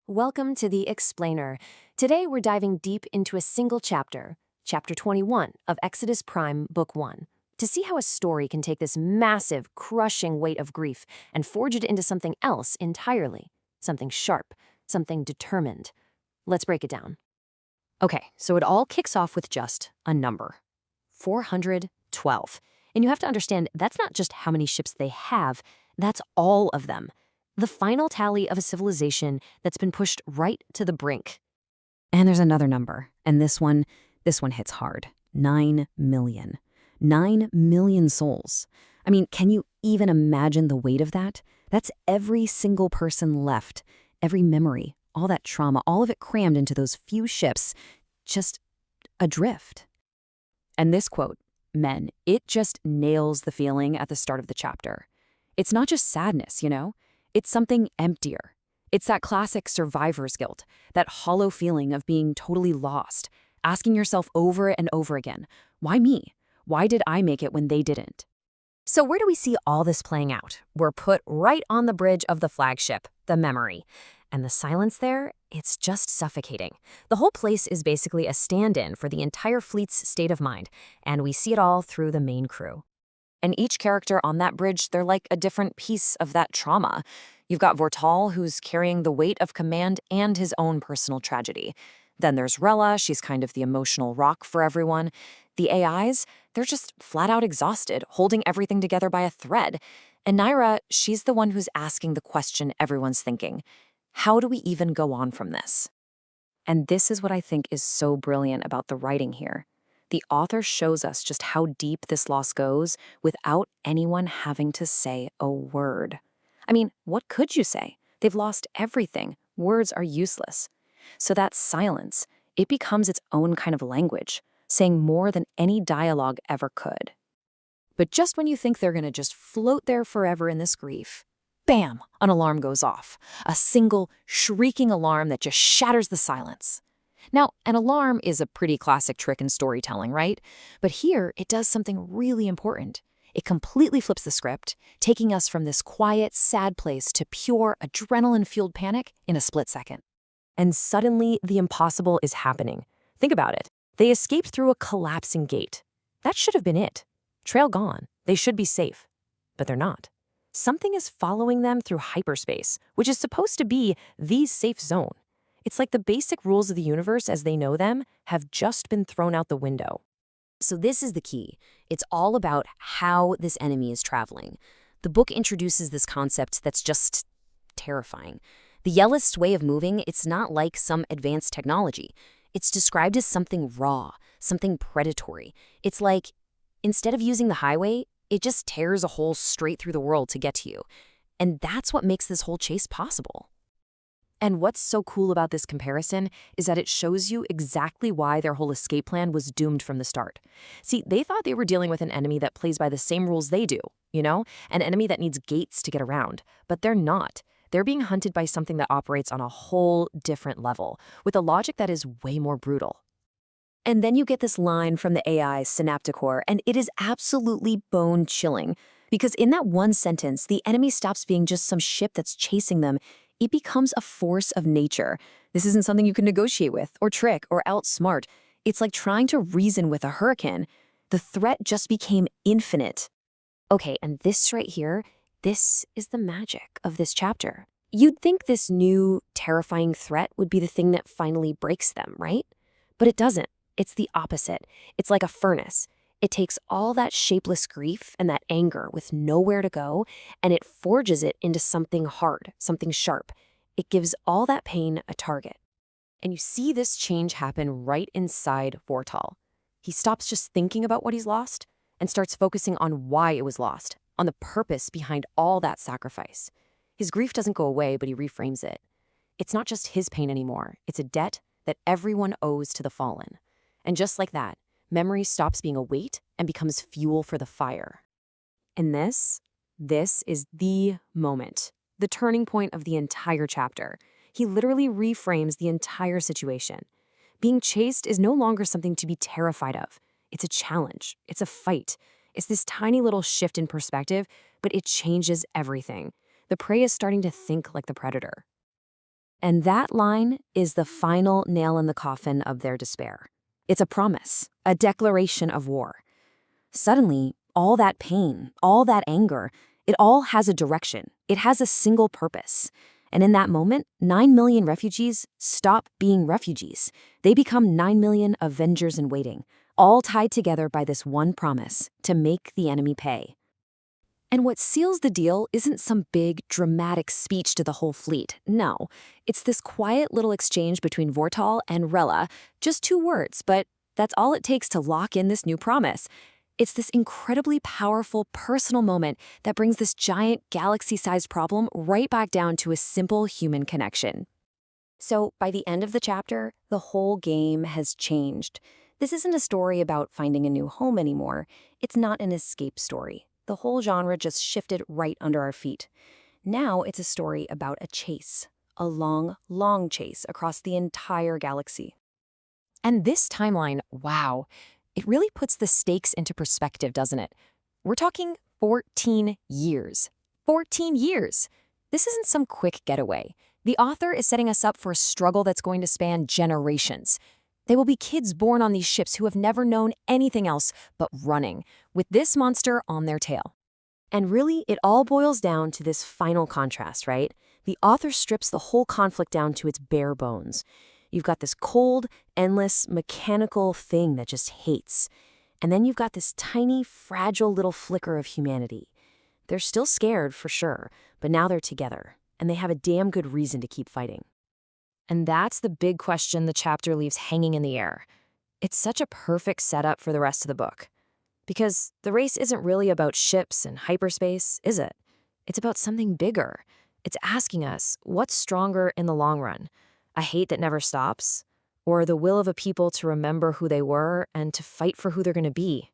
Welcome to The Explainer. Today we're diving deep into a single chapter, Chapter 21 of Exodus Prime, Book 1, to see how a story can take this massive, crushing weight of grief and forge it into something else entirely, something sharp, something determined. Let's break it down. Okay, so it all kicks off with just a number, 412. And you have to understand, that's not just how many ships they have, that's all of them. The final tally of a civilization that's been pushed right to the brink. And there's another number, and this one hits hard. 9 million. 9 million souls. I mean, can you even imagine the weight of that? That's every single person left, every memory, all that trauma, all of it crammed into those few ships, just adrift. And this quote, men, it just nails the feeling at the start of the chapter. It's not just sadness, It's something emptier. It's that classic survivor's guilt, that hollow feeling of being totally lost, asking yourself over and over again, why me? Why did I make it when they didn't? So where do we see all this playing out? We're put right on the bridge of the flagship, the Memory. And the silence there, it's just suffocating. The whole place is basically a stand-in for the entire fleet's state of mind, and we see it all through the main crew. And each character on that bridge, they're like a different piece of that trauma. You've got Vortal, who's carrying the weight of command and his own personal tragedy. Then there's Rella, she's kind of the emotional rock for everyone. The AIs, they're just flat out exhausted, holding everything together by a thread. And Naira, she's the one who's asking the question everyone's thinking. How do we even go on from this? And this is what I think is so brilliant about the writing here. The author shows us just how deep this loss goes without anyone having to say a word. I mean, what could you say? They've lost everything. Words are useless. So that silence, it becomes its own kind of language, saying more than any dialogue ever could. But just when you think they're going to just float there forever in this grief, bam, an alarm goes off. A single, shrieking alarm that just shatters the silence. Now, an alarm is a pretty classic trick in storytelling, right? But here, it does something really important. It completely flips the script, taking us from this quiet, sad place to pure, adrenaline-fueled panic in a split second. And suddenly, the impossible is happening. Think about it. They escaped through a collapsing gate. That should have been it. Trail gone. They should be safe. But they're not. Something is following them through hyperspace, which is supposed to be the safe zone. It's like the basic rules of the universe as they know them have just been thrown out the window. So this is the key. It's all about how this enemy is traveling. The book introduces this concept that's just terrifying. The Yellist's way of moving, it's not like some advanced technology. It's described as something raw, something predatory. It's like, instead of using the highway, it just tears a hole straight through the world to get to you. And that's what makes this whole chase possible. And what's so cool about this comparison is that it shows you exactly why their whole escape plan was doomed from the start. See, they thought they were dealing with an enemy that plays by the same rules they do, an enemy that needs gates to get around. But they're not. They're being hunted by something that operates on a whole different level, with a logic that is way more brutal. And then you get this line from the AI Synapticore, and it is absolutely bone-chilling. Because in that one sentence, the enemy stops being just some ship that's chasing them. It becomes a force of nature. This isn't something you can negotiate with, or trick, or outsmart. It's like trying to reason with a hurricane. The threat just became infinite. Okay, and this right here, this is the magic of this chapter. You'd think this new, terrifying threat would be the thing that finally breaks them, right? But it doesn't. It's the opposite. It's like a furnace. It takes all that shapeless grief and that anger with nowhere to go, and it forges it into something hard, something sharp. It gives all that pain a target. And you see this change happen right inside Vortal. He stops just thinking about what he's lost and starts focusing on why it was lost, on the purpose behind all that sacrifice. His grief doesn't go away, but he reframes it. It's not just his pain anymore. It's a debt that everyone owes to the fallen. And just like that, memory stops being a weight and becomes fuel for the fire. And this is the moment, the turning point of the entire chapter. He literally reframes the entire situation. Being chased is no longer something to be terrified of. It's a challenge. It's a fight. It's this tiny little shift in perspective, but it changes everything. The prey is starting to think like the predator. And that line is the final nail in the coffin of their despair. It's a promise, a declaration of war. Suddenly, all that pain, all that anger, it all has a direction. It has a single purpose. And in that moment, 9 million refugees stop being refugees. They become 9 million Avengers in waiting, all tied together by this one promise to make the enemy pay. And what seals the deal isn't some big, dramatic speech to the whole fleet. No, it's this quiet little exchange between Vortal and Rella. Just 2 words, but that's all it takes to lock in this new promise. It's this incredibly powerful personal moment that brings this giant galaxy-sized problem right back down to a simple human connection. So by the end of the chapter, the whole game has changed. This isn't a story about finding a new home anymore. It's not an escape story. The whole genre just shifted right under our feet. Now it's a story about a chase, a long, long chase across the entire galaxy. And this timeline, wow, it really puts the stakes into perspective, doesn't it? We're talking 14 years. 14 years! This isn't some quick getaway. The author is setting us up for a struggle that's going to span generations. They will be kids born on these ships who have never known anything else but running, with this monster on their tail. And really, it all boils down to this final contrast, right? The author strips the whole conflict down to its bare bones. You've got this cold, endless, mechanical thing that just hates. And then you've got this tiny, fragile little flicker of humanity. They're still scared, for sure, but now they're together, and they have a damn good reason to keep fighting. And that's the big question the chapter leaves hanging in the air. It's such a perfect setup for the rest of the book. Because the race isn't really about ships and hyperspace, is it? It's about something bigger. It's asking us, what's stronger in the long run? A hate that never stops? Or the will of a people to remember who they were and to fight for who they're going to be?